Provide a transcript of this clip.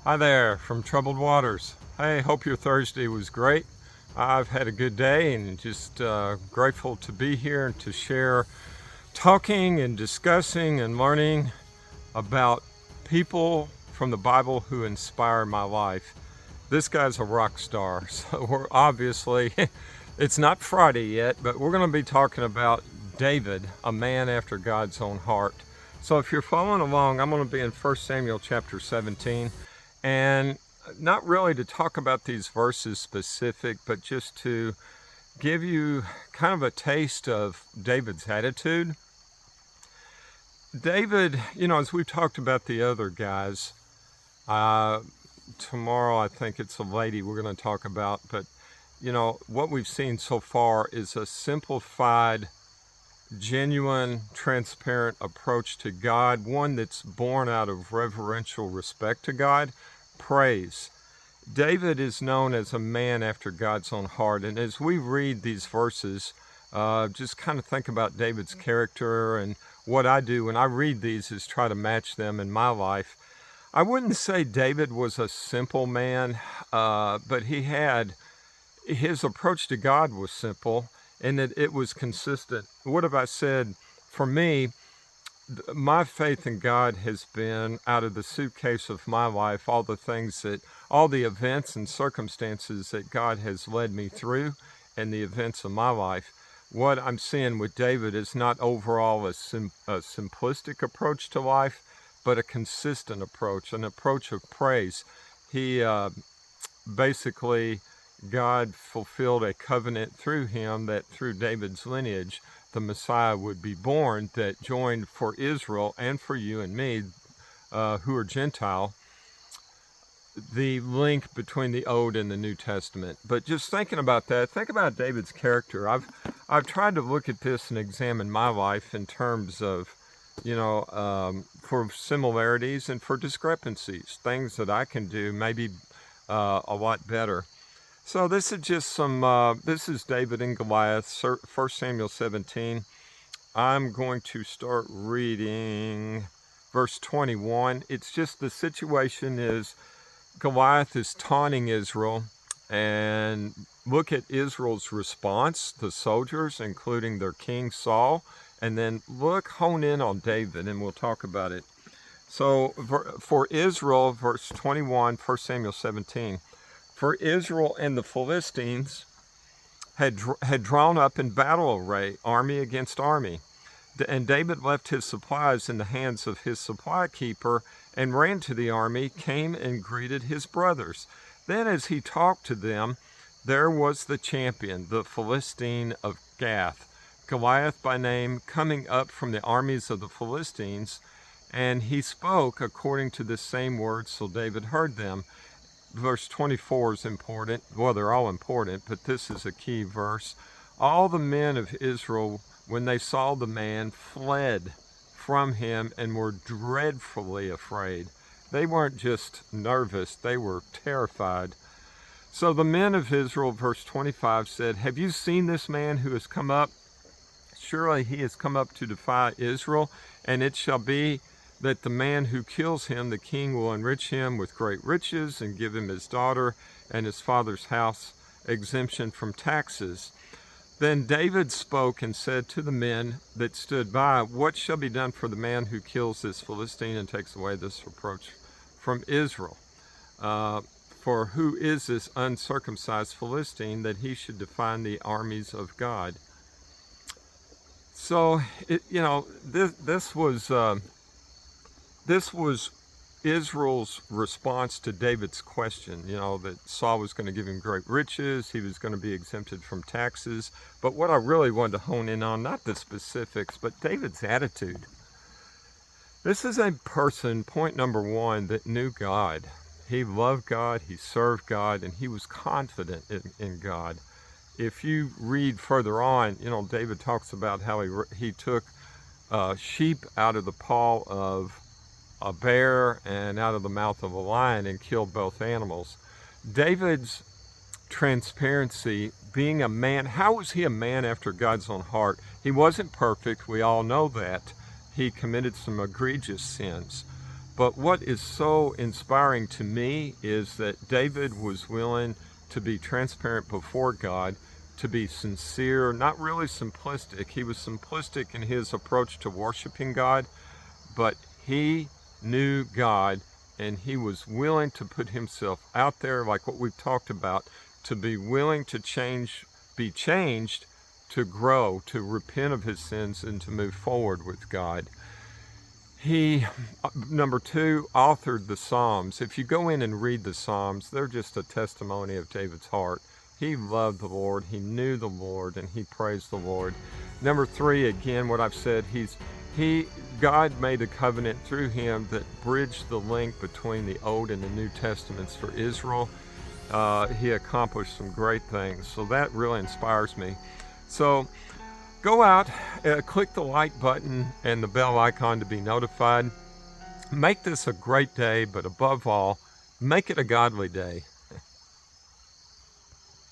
Hi there from Troubled Waters. Hey, hope your Thursday was great. I've had a good day and just grateful to be here and to share talking and discussing and learning about people from the Bible who inspire my life. This guy's a rock star, so we're obviously, it's not Friday yet, but we're going to be talking about David, a man after God's own heart. So if you're following along, I'm going to be in 1 Samuel chapter 17, and not really to talk about these verses specific, but just to give you kind of a taste of David's attitude. David, as we've talked about the other guys, tomorrow I think it's a lady we're going to talk about, but what we've seen so far is a simplified, genuine, transparent approach to God, one that's born out of reverential respect to God, praise. David is known as a man after God's own heart, and as we read these verses, just kind of think about David's character, and what I do when I read these is try to match them in my life. I wouldn't say David was a simple man, but his approach to God was simple, and that it was consistent. What have I said? For me, my faith in God has been out of the suitcase of my life, all the events and circumstances that God has led me through, and the events of my life. What I'm seeing with David is not overall a simplistic approach to life, but a consistent approach, an approach of praise. He basically, God fulfilled a covenant through him that through David's lineage, the Messiah would be born that joined for Israel and for you and me, who are Gentile, the link between the Old and the New Testament. But just thinking about that, think about David's character. I've tried to look at this and examine my life in terms of, for similarities and for discrepancies, things that I can do maybe a lot better. So this is just this is David and Goliath, 1 Samuel 17. I'm going to start reading verse 21. It's just the situation is Goliath is taunting Israel, and look at Israel's response, the soldiers, including their king Saul, and then hone in on David, and we'll talk about it. So for Israel, verse 21, 1 Samuel 17, for Israel and the Philistines had drawn up in battle array, army against army. And David left his supplies in the hands of his supply keeper and ran to the army, came and greeted his brothers. Then as he talked to them, there was the champion, the Philistine of Gath, Goliath by name, coming up from the armies of the Philistines, and he spoke according to the same words, so David heard them. Verse 24 is important. Well, they're all important, but this is a key verse. All the men of Israel, when they saw the man, fled from him and were dreadfully afraid. They weren't just nervous, they were terrified. So the men of Israel, verse 25, said, have you seen this man who has come up? Surely he has come up to defy Israel, and it shall be that the man who kills him, the king will enrich him with great riches and give him his daughter and his father's house exemption from taxes. Then David spoke and said to the men that stood by, what shall be done for the man who kills this Philistine and takes away this reproach from Israel? For who is this uncircumcised Philistine that he should defy the armies of God? So, this was Israel's response to David's question, that Saul was going to give him great riches, he was going to be exempted from taxes. But what I really wanted to hone in on, not the specifics, but David's attitude. This is a person, point number one, that knew God. He loved God, he served God, and he was confident in God. If you read further on, David talks about how he took sheep out of the paw of a bear and out of the mouth of a lion and killed both animals. David's transparency, being a man, how was he a man after God's own heart? He wasn't perfect, we all know that. He committed some egregious sins. But what is so inspiring to me is that David was willing to be transparent before God, to be sincere, not really simplistic. He was simplistic in his approach to worshiping God, but he knew God, and he was willing to put himself out there, like what we've talked about, to be willing to be changed, to grow, to repent of his sins, and to move forward with God. He, number two, authored the Psalms. If you go in and read the Psalms, they're just a testimony of David's heart. He loved the Lord, he knew the Lord, and he praised the Lord. Number three, again, what I've said, God made a covenant through him that bridged the link between the Old and the New Testaments for Israel. He accomplished some great things, so that really inspires me. So go out, click the like button and the bell icon to be notified. Make this a great day, but above all, make it a godly day.